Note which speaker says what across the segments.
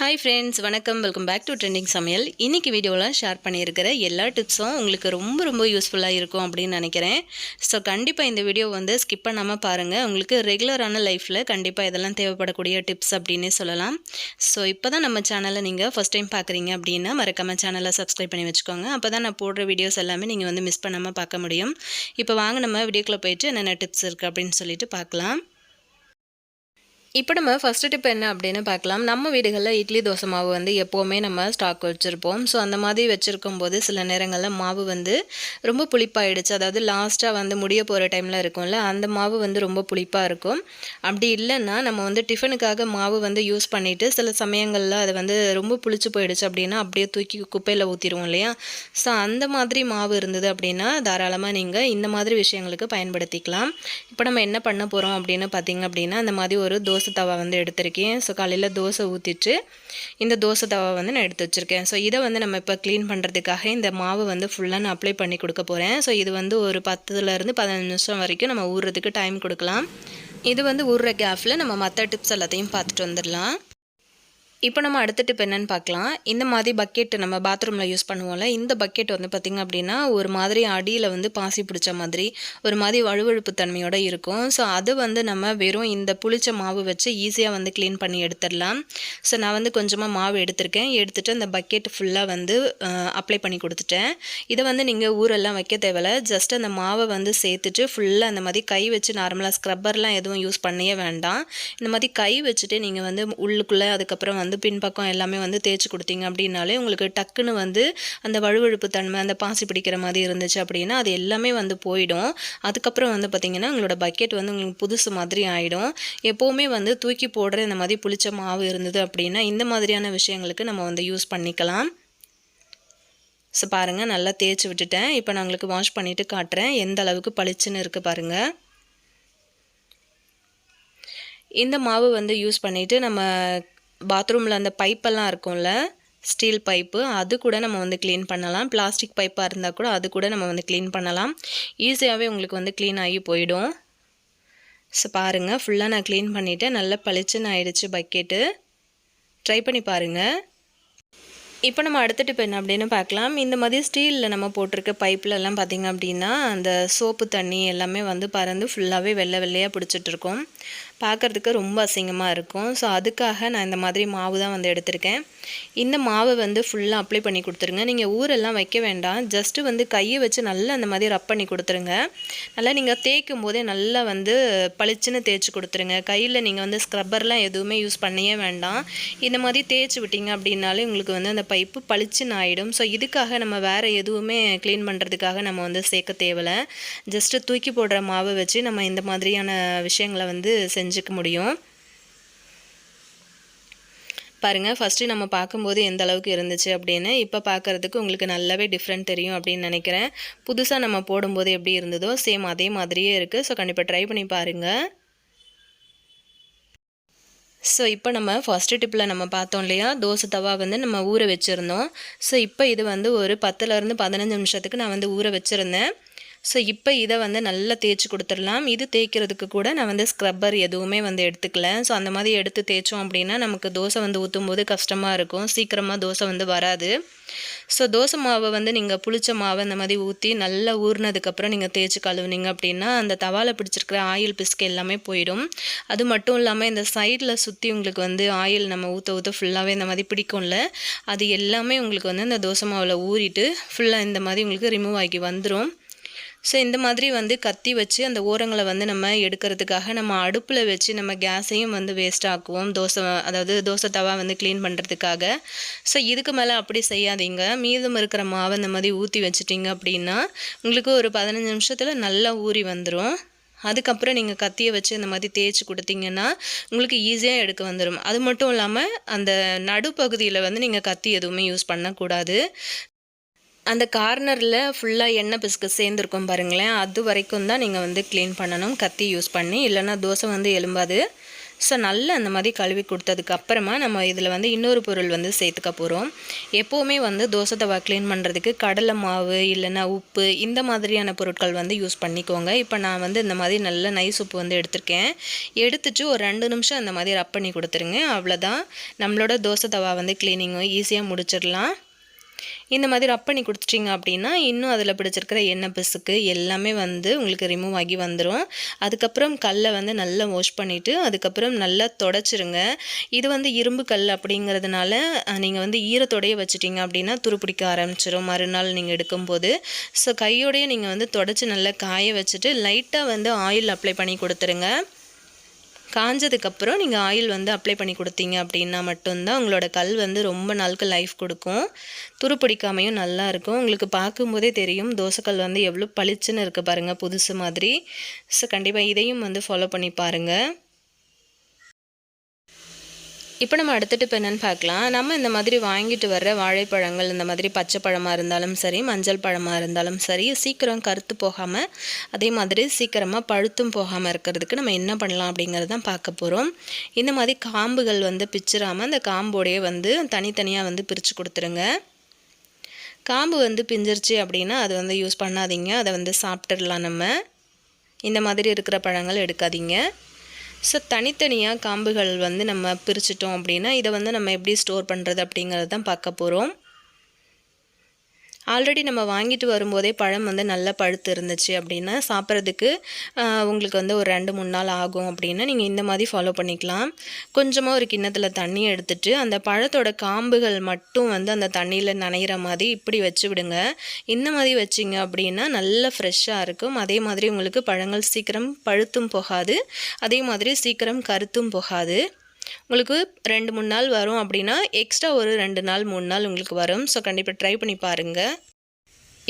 Speaker 1: Hi friends, வணக்கம். Welcome back to trending சமையல். இன்றைக்கி வீடியோவில் ஷேர் பண்ணியிருக்கிற எல்லா டிப்ஸும் உங்களுக்கு ரொம்ப யூஸ்ஃபுல்லாக இருக்கும் அப்படின்னு நினைக்கிறேன். ஸோ கண்டிப்பாக இந்த வீடியோ ஸ்கிப் பண்ணாமல் பாருங்கள். உங்களுக்கு ரெகுலரான லைஃப்பில் கண்டிப்பாக இதெல்லாம் தேவைப்படக்கூடிய டிப்ஸ் அப்படின்னே சொல்லலாம். ஸோ இப்போ தான் நம்ம சேனலை நீங்கள் ஃபஸ்ட் டைம் பார்க்குறீங்க அப்படின்னா மறக்காம சேனலை சப்ஸ்கிரைப் பண்ணி வச்சுக்கோங்க. அப்போ தான் நான் போடுற வீடியோஸ் எல்லாமே நீங்கள் மிஸ் பண்ணாமல் பார்க்க முடியும். இப்போ வாங்க நம்ம வீடியோக்குள்ளே போயிட்டு என்னென்ன டிப்ஸ் இருக்குது அப்படின்னு சொல்லிட்டு பார்க்கலாம். இப்போ நம்ம ஃபஸ்ட்டு டிப் என்ன அப்படின்னு பார்க்கலாம். நம்ம வீடுகளில் இட்லி தோசை மாவு எப்போவுமே நம்ம ஸ்டாக் வச்சுருப்போம். ஸோ அந்த மாதிரி வச்சுருக்கும்போது சில நேரங்களில் மாவு ரொம்ப புளிப்பாயிடுச்சு. அதாவது லாஸ்ட்டாக முடிய போகிற டைமில் இருக்கும்ல, அந்த மாவு ரொம்ப புளிப்பாக இருக்கும். அப்படி இல்லைன்னா நம்ம டிஃபனுக்காக மாவு யூஸ் பண்ணிவிட்டு சில சமயங்களில் அது ரொம்ப புளிச்சு போயிடுச்சு அப்படின்னா அப்படியே தூக்கி குப்பையில் ஊற்றிடுவோம் இல்லையா. ஸோ அந்த மாதிரி மாவு இருந்தது அப்படின்னா தாராளமாக நீங்கள் இந்த மாதிரி விஷயங்களுக்கு பயன்படுத்திக்கலாம். இப்போ நம்ம என்ன பண்ண போகிறோம் அப்படின்னு பார்த்திங்க அப்படின்னா, அந்த மாதிரி ஒரு தோசை தவா எடுத்திருக்கேன். ஸோ காலையில் தோசை ஊற்றிட்டு இந்த தோசை தவா நான் எடுத்து வச்சுருக்கேன். ஸோ இதை நம்ம இப்போ க்ளீன் பண்ணுறதுக்காக இந்த மாவு ஃபுல்லாக நான் அப்ளை பண்ணி கொடுக்க போகிறேன். ஸோ இது ஒரு 10லேருந்து 15 நிமிஷம் வரைக்கும் நம்ம ஊறுறதுக்கு டைம் கொடுக்கலாம். இது ஊறுற கேப்பில் நம்ம மற்ற டிப்ஸ் எல்லாத்தையும் பார்த்துட்டு வந்துடலாம். இப்போ நம்ம அடுத்த டிப் என்னென்னு பார்க்கலாம். இந்த மாதிரி பக்கெட் நம்ம பாத்ரூமில் யூஸ் பண்ணுவோம்ல, இந்த பக்கெட் பார்த்திங்க அப்படின்னா ஒரு மாதிரி அடியில் பாசி பிடிச்ச மாதிரி ஒரு மாதிரி வழுவழுப்பு தன்மையோடு இருக்கும். ஸோ அது நம்ம வெறும் இந்த புளிச்ச மாவு வச்சு ஈஸியாக க்ளீன் பண்ணி எடுத்துடலாம். ஸோ நான் கொஞ்சமாக மாவு எடுத்திருக்கேன். எடுத்துகிட்டு அந்த பக்கெட் ஃபுல்லாக அப்ளை பண்ணி கொடுத்துட்டேன். இதை நீங்கள் ஊரெல்லாம் வைக்க தேவையில்ல. ஜஸ்ட் அந்த மாவை சேர்த்துட்டு ஃபுல்லாக அந்த மாதிரி கை வச்சு நார்மலாக ஸ்க்ரப்பர்லாம் எதுவும் யூஸ் பண்ணவே வேண்டாம். இந்த மாதிரி கை வச்சுட்டு நீங்கள் உள்ளுக்குள்ளே அதுக்கப்புறம் பின்பக்கம் எல்லாமே தேய்ச்சி கொடுத்தீங்க அப்படின்னாலே உங்களுக்கு டக்குன்னு அந்த வழுவழுப்பு தன்மை அந்த பாசி பிடிக்கிற மாதிரி இருந்துச்சு அப்படின்னா அது எல்லாமே போயிடும். அதுக்கப்புறம் பார்த்திங்கன்னா உங்களோட பக்கெட் உங்களுக்கு புதுசு மாதிரி ஆகிடும். எப்போவுமே தூக்கி போடுற இந்த மாதிரி புளிச்ச மாவு இருந்தது அப்படின்னா இந்த மாதிரியான விஷயங்களுக்கு நம்ம யூஸ் பண்ணிக்கலாம். ஸோ பாருங்கள், நல்லா தேய்ச்சி விட்டுட்டேன். இப்போ நான் உங்களுக்கு வாஷ் பண்ணிவிட்டு காட்டுறேன் எந்த அளவுக்கு பளிச்சுன்னு இருக்குது பாருங்கள். இந்த மாவு யூஸ் பண்ணிவிட்டு நம்ம பாத்ரூமில் அந்த பைப்பெல்லாம் இருக்கும்ல, ஸ்டீல் பைப்பு, அது கூட நம்ம க்ளீன் பண்ணலாம். பிளாஸ்டிக் பைப்பாக இருந்தால் கூட அது கூட நம்ம க்ளீன் பண்ணலாம். ஈஸியாகவே உங்களுக்கு க்ளீன் ஆகி போயிடும். ஸோ பாருங்கள், ஃபுல்லாக நான் க்ளீன் பண்ணிவிட்டேன். நல்லா பளிச்சுன்னு ஆயிடுச்சு பக்கெட்டு. ட்ரை பண்ணி பாருங்கள். இப்போ நம்ம அடுத்த டிப் என்ன அப்படின்னு பார்க்கலாம். இந்த மாதிரி ஸ்டீலில் நம்ம போட்டிருக்க பைப்லலாம் பார்த்திங்க அப்படின்னா அந்த சோப்பு தண்ணி எல்லாமே பறந்து ஃபுல்லாகவே வெள்ளை வெள்ளையாக பிடிச்சிட்ருக்கோம். பார்க்குறதுக்கு ரொம்ப அசிங்கமாக இருக்கும். ஸோ அதுக்காக நான் இந்த மாதிரி மாவு தான் எடுத்திருக்கேன். இந்த மாவை ஃபுல்லாக அப்ளை பண்ணி கொடுத்துருங்க. நீங்கள் ஊரெல்லாம் வைக்க வேண்டாம். ஜஸ்ட்டு கையை வச்சு நல்லா அந்த மாதிரி ரப் பண்ணி கொடுத்துருங்க. நல்லா நீங்கள் தேய்க்கும் போதே நல்லா பளிச்சுன்னு தேய்ச்சி கொடுத்துருங்க. கையில் நீங்கள் ஸ்க்ரப்பர்லாம் எதுவுமே யூஸ் பண்ணவே வேண்டாம். இந்த மாதிரி தேய்ச்சி விட்டிங்க அப்படின்னாலே உங்களுக்கு அந்த பைப்பு பளிச்சுன்னு ஆகிடும். ஸோ இதுக்காக நம்ம வேறு எதுவுமே க்ளீன் பண்ணுறதுக்காக நம்ம சேர்க்க தேவையில்லை. ஜஸ்ட்டு தூக்கி போடுற மாவை வச்சு நம்ம இந்த மாதிரியான விஷயங்களை செஞ்சுக்க முடியும். பாருங்கள், ஃபஸ்ட்டு நம்ம பார்க்கும்போது எந்த அளவுக்கு இருந்துச்சு அப்படின்னு இப்போ பார்க்குறதுக்கு உங்களுக்கு நல்லாவே டிஃப்ரெண்ட் தெரியும் அப்படின்னு நினைக்கிறேன். புதுசாக நம்ம போடும்போது எப்படி இருந்ததோ சேம் அதே மாதிரியே இருக்குது. ஸோ கண்டிப்பாக ட்ரை பண்ணி பாருங்கள். ஸோ இப்போ நம்ம ஃபஸ்ட்டு டிப்பில் நம்ம பார்த்தோம் இல்லையா, தோசை தவா நம்ம ஊற வச்சுருந்தோம். ஸோ இப்போ இது ஒரு 10லேருந்து 15 நிமிஷத்துக்கு நான் ஊற வச்சுருந்தேன். ஸோ இப்போ இதை நல்லா தேய்ச்சி கொடுத்துடலாம். இது தேய்க்கிறதுக்கு கூட நான் ஸ்க்ரப்பர் எதுவுமே எடுத்துக்கல. ஸோ அந்த மாதிரி எடுத்து தேய்ச்சோம் அப்படின்னா நமக்கு தோசை ஊற்றும் போது கஷ்டமாக இருக்கும். சீக்கிரமாக தோசை வராது. ஸோ தோசை மாவை நீங்கள் புளிச்ச மாவை இந்த மாதிரி ஊற்றி நல்லா ஊறினதுக்கப்புறம் நீங்கள் தேய்ச்சி கழுவுனீங்க அப்படின்னா அந்த தவாவில் பிடிச்சிருக்கிற ஆயில் பிஸ்கு எல்லாமே போயிடும். அது மட்டும் இல்லாமல் இந்த சைடில் சுற்றி உங்களுக்கு ஆயில் நம்ம ஊற்ற ஃபுல்லாகவே இந்த மாதிரி பிடிக்கும்ல, அது எல்லாமே உங்களுக்கு இந்த தோசை மாவில் ஊறிட்டு ஃபுல்லாக இந்த மாதிரி உங்களுக்கு ரிமூவ் ஆகி வந்துடும். ஸோ இந்த மாதிரி கத்தி வச்சு அந்த ஓரங்களை நம்ம எடுக்கிறதுக்காக நம்ம அடுப்பில் வச்சு நம்ம கேஸையும் வேஸ்ட் ஆக்குவோம். அதாவது தோசை தவா க்ளீன் பண்ணுறதுக்காக. ஸோ இதுக்கு மேலே அப்படி செய்யாதீங்க. மீதம் இருக்கிற மாவை இந்த மாதிரி ஊற்றி வச்சிட்டிங்க அப்படின்னா உங்களுக்கு ஒரு 15 நிமிஷத்தில் நல்லா ஊறி வந்துடும். அதுக்கப்புறம் நீங்கள் கத்தியை வச்சு இந்த மாதிரி தேய்ச்சி கொடுத்தீங்கன்னா உங்களுக்கு ஈஸியாக எடுக்க வந்துடும். அது மட்டும் இல்லாமல் அந்த நடுப்பகுதியில் நீங்கள் கத்தி எதுவுமே யூஸ் பண்ணக்கூடாது. அந்த கார்னரில் ஃபுல்லாக எண்ணெய் பிசுக்கு சேர்ந்துருக்கும் பாருங்களேன், அது வரைக்கும் தான் நீங்கள் க்ளீன் பண்ணணும் கத்தி யூஸ் பண்ணி. இல்லைன்னா தோசை எலும்பாது. ஸோ நல்லா அந்த மாதிரி கழுவி கொடுத்ததுக்கு அப்புறமா நம்ம இதில் வந்து இன்னொரு பொருள் வந்து சேர்த்துக்க போகிறோம். எப்போவுமே வந்து தோசை தவா க்ளீன் பண்ணுறதுக்கு கடலை மாவு இல்லைன்னா உப்பு இந்த மாதிரியான பொருட்கள் வந்து யூஸ் பண்ணிக்கோங்க. இப்போ நான் வந்து இந்த மாதிரி நல்ல நைஸ் உப்பு வந்து எடுத்திருக்கேன். எடுத்துட்டு ஒரு 2 நிமிஷம் அந்த மாதிரி ரப் பண்ணி கொடுத்துருங்க. அவ்வளோதான், நம்மளோட தோசை தவா வந்து க்ளீனிங்கும் ஈஸியாக முடிச்சிடலாம். இந்த மாதிரி ரப் பண்ணி கொடுத்துட்டிங்க அப்படின்னா இன்னும் அதில் பிடிச்சிருக்கிற எண்ணெய் பிசுக்கு எல்லாமே வந்து உங்களுக்கு ரிமூவ் ஆகி வந்துடும். அதுக்கப்புறம் கல்லை வந்து நல்லா வாஷ் பண்ணிவிட்டு அதுக்கப்புறம் நல்லா தொடச்சிருங்க. இது வந்து இரும்பு கல் அப்படிங்கிறதுனால நீங்கள் வந்து ஈரத்தோடையே வச்சுட்டிங்க அப்படின்னா துருப்பிடிக்க ஆரம்பிச்சிடும் மறுநாள் நீங்கள் எடுக்கும்போது. ஸோ கையோடையே நீங்கள் வந்து தொடச்சி நல்லா காய வச்சுட்டு லைட்டாக வந்து ஆயில் அப்ளை பண்ணி கொடுத்துருங்க. காஞ்சதுக்கப்புறம் நீங்கள் ஆயில் வந்து அப்ளை பண்ணி கொடுத்தீங்க அப்படின்னா மட்டும்தான் உங்களோட கல் வந்து ரொம்ப நாளுக்கு லைஃப் கொடுக்கும். துருப்பிடிக்காமையும் நல்லா இருக்கும். உங்களுக்கு பார்க்கும்போதே தெரியும் தோசைக்கல் வந்து எவ்வளோ பளிச்சுன்னு இருக்குது பாருங்கள், புதுசு மாதிரி. ஸோ கண்டிப்பாக இதையும் வந்து ஃபாலோ பண்ணி பாருங்கள். இப்போ நம்ம அடுத்த டிப் என்னென்னு பார்க்கலாம். நம்ம இந்த மாதிரி வாங்கிட்டு வர்ற வாழைப்பழங்கள் இந்த மாதிரி பச்சை பழமாக இருந்தாலும் சரி மஞ்சள் பழமாக இருந்தாலும் சரி சீக்கிரம் கருத்து போகாமல் அதே மாதிரி சீக்கிரமாக பழுத்தும் போகாமல் இருக்கிறதுக்கு நம்ம என்ன பண்ணலாம் அப்படிங்கிறது தான் பார்க்க போகிறோம். இந்த மாதிரி காம்புகள் வந்து பிச்சிடாமல் அந்த காம்போடையே வந்து தனித்தனியாக வந்து பிரித்து கொடுத்துருங்க. காம்பு வந்து பிஞ்சிருச்சு அப்படின்னா அது வந்து யூஸ் பண்ணாதீங்க, அதை வந்து சாப்பிட்டுடலாம். நம்ம இந்த மாதிரி இருக்கிற பழங்கள் எடுக்காதீங்க. ஸோ தனித்தனியாக காம்புகள் வந்து நம்ம பிரிச்சிட்டோம் அப்படின்னா இதை வந்து நம்ம எப்படி ஸ்டோர் பண்ணுறது அப்படிங்கிறது தான் பார்க்க போகிறோம். ஆல்ரெடி நம்ம வாங்கிட்டு வரும்போதே பழம் வந்து நல்லா பழுத்து இருந்துச்சு அப்படின்னா சாப்பிட்றதுக்கு உங்களுக்கு வந்து ஒரு 2-3 நாள் ஆகும் அப்படின்னா நீங்கள் இந்த மாதிரி ஃபாலோ பண்ணிக்கலாம். கொஞ்சமாக ஒரு கிண்ணத்தில் தண்ணி எடுத்துகிட்டு அந்த பழத்தோட காம்புகள் மட்டும் வந்து அந்த தண்ணியில் நனைகிற மாதிரி இப்படி வச்சு விடுங்க. இந்த மாதிரி வச்சிங்க அப்படின்னா நல்லா ஃப்ரெஷ்ஷாக இருக்கும். அதே மாதிரி உங்களுக்கு பழங்கள் சீக்கிரம் பழுத்தும் போகாது, அதே மாதிரி சீக்கிரம் கருத்தும் போகாது. உங்களுக்கு 2-3 நாள் வரும் அப்படின்னா எக்ஸ்ட்ரா ஒரு 2 நாள் 3 நாள் உங்களுக்கு வரும். ஸோ கண்டிப்பாக ட்ரை பண்ணி பாருங்கள்.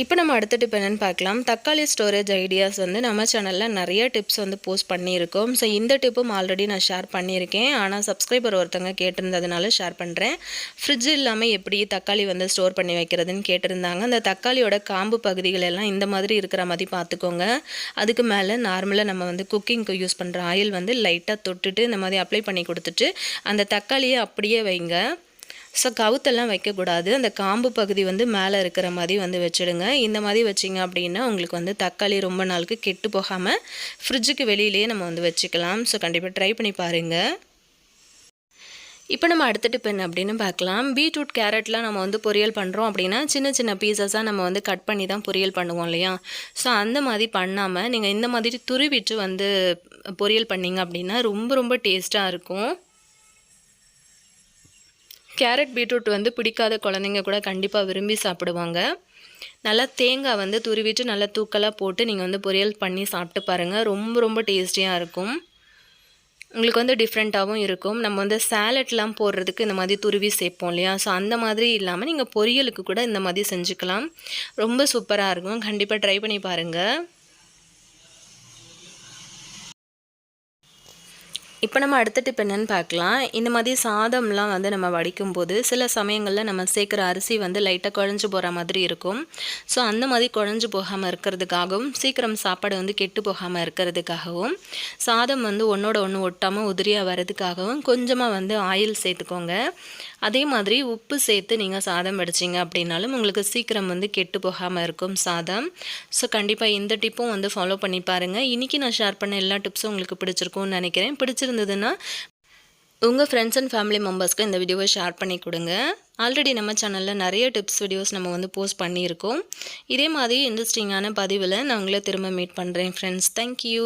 Speaker 1: இப்போ நம்ம அடுத்த டிப் என்னென்னு பார்க்கலாம். தக்காளி ஸ்டோரேஜ் ஐடியாஸ் வந்து நம்ம சேனலில் நிறைய டிப்ஸ் வந்து போஸ்ட் பண்ணியிருக்கோம். ஸோ இந்த டிப்பும் ஆல்ரெடி நான் ஷேர் பண்ணியிருக்கேன், ஆனால் சப்ஸ்கிரைபர் ஒருத்தவங்க கேட்டிருந்ததுனால ஷேர் பண்ணுறேன். ஃப்ரிட்ஜ் இல்லாமல் எப்படி தக்காளி வந்து ஸ்டோர் பண்ணி வைக்கிறதுன்னு கேட்டிருந்தாங்க. அந்த தக்காளியோட காம்பு பகுதிகள் எல்லாம் இந்த மாதிரி இருக்கிற மாதிரி பார்த்துக்கோங்க. அதுக்கு மேலே நார்மலாக நம்ம வந்து குக்கிங்க்கு யூஸ் பண்ணுற ஆயில் வந்து லைட்டாக தொட்டுட்டு இந்த மாதிரி அப்ளை பண்ணி கொடுத்துட்டு அந்த தக்காளியை அப்படியே வைங்க. ஸோ கவுத்தெல்லாம் வைக்கக்கூடாது, அந்த காம்பு பகுதி வந்து மேலே இருக்கிற மாதிரி வந்து வச்சுடுங்க. இந்த மாதிரி வச்சிங்க அப்படின்னா உங்களுக்கு வந்து தக்காளி ரொம்ப நாளுக்கு கெட்டு போகாமல் ஃப்ரிட்ஜுக்கு வெளியிலேயே நம்ம வந்து வச்சுக்கலாம். ஸோ கண்டிப்பாக ட்ரை பண்ணி பாருங்கள். இப்போ நம்ம அடுத்த டிப் என்ன அப்படின்னு பார்க்கலாம். பீட்ரூட் கேரட்லாம் நம்ம வந்து பொரியல் பண்ணுறோம் அப்படின்னா சின்ன சின்ன பீசஸாக நம்ம வந்து கட் பண்ணி தான் பொரியல் பண்ணுவோம் இல்லையா. ஸோ அந்த மாதிரி பண்ணாமல் நீங்கள் இந்த மாதிரி துருவிட்டு வந்து பொரியல் பண்ணிங்க அப்படின்னா ரொம்ப ரொம்ப டேஸ்ட்டாக இருக்கும். கேரட் பீட்ரூட் வந்து பிடிக்காத குழந்தைங்க கூட கண்டிப்பாக விரும்பி சாப்பிடுவாங்க. நல்லா தேங்காய் வந்து துருவிட்டு நல்லா தூக்கலாக போட்டு நீங்கள் வந்து பொரியல் பண்ணி சாப்பிட்டு பாருங்கள், ரொம்ப ரொம்ப டேஸ்டியாக இருக்கும். உங்களுக்கு வந்து டிஃப்ரெண்ட்டாகவும் இருக்கும். நம்ம வந்து சாலட்லாம் போடுறதுக்கு இந்த மாதிரி துருவி சேர்ப்போம் இல்லையா. ஸோ அந்த மாதிரி இல்லாமல் நீங்கள் பொரியலுக்கு கூட இந்த மாதிரி செஞ்சுக்கலாம். ரொம்ப சூப்பராக இருக்கும். கண்டிப்பாக ட்ரை பண்ணி பாருங்கள். இப்போ நம்ம அடுத்த டிப் என்னென்னு பார்க்கலாம். இந்த மாதிரி சாதம்லாம் வந்து நம்ம வடிக்கும்போது சில சமயங்களில் நம்ம சேர்க்குற அரிசி வந்து லைட்டாக குழஞ்சி போகிற மாதிரி இருக்கும். ஸோ அந்த மாதிரி குழஞ்சி போகாமல் இருக்கிறதுக்காகவும் சீக்கிரம் சாப்பாடு வந்து கெட்டு போகாமல் இருக்கிறதுக்காகவும் சாதம் வந்து ஒன்றோட ஒன்று ஒட்டாமல் உதிரியாக வர்றதுக்காகவும் கொஞ்சமாக வந்து ஆயில் சேர்த்துக்கோங்க. அதே மாதிரி உப்பு சேர்த்து நீங்கள் சாதம் வடிச்சிங்க அப்படின்னாலும் உங்களுக்கு சீக்கிரம் வந்து கெட்டு போகாமல் இருக்கும் சாதம். ஸோ கண்டிப்பாக இந்த டிப்பும் வந்து ஃபாலோ பண்ணி பாருங்கள். இன்றைக்கி நான் ஷேர் பண்ண எல்லா டிப்ஸும் உங்களுக்கு பிடிச்சிருக்கும்னு நினைக்கிறேன். பிடிச்சிருந்ததுன்னா உங்கள் ஃப்ரெண்ட்ஸ் அண்ட் ஃபேமிலி மெம்பர்ஸ்க்கு இந்த வீடியோவை ஷேர் பண்ணி கொடுங்க. ஆல்ரெடி நம்ம சேனலில் நிறைய டிப்ஸ் வீடியோஸ் நம்ம வந்து போஸ்ட் பண்ணியிருக்கோம். இதே மாதிரி இன்ட்ரெஸ்டிங்கான பதிவில் நான் உங்களை திரும்ப மீட் பண்ணுறேன் ஃப்ரெண்ட்ஸ். தேங்க்யூ.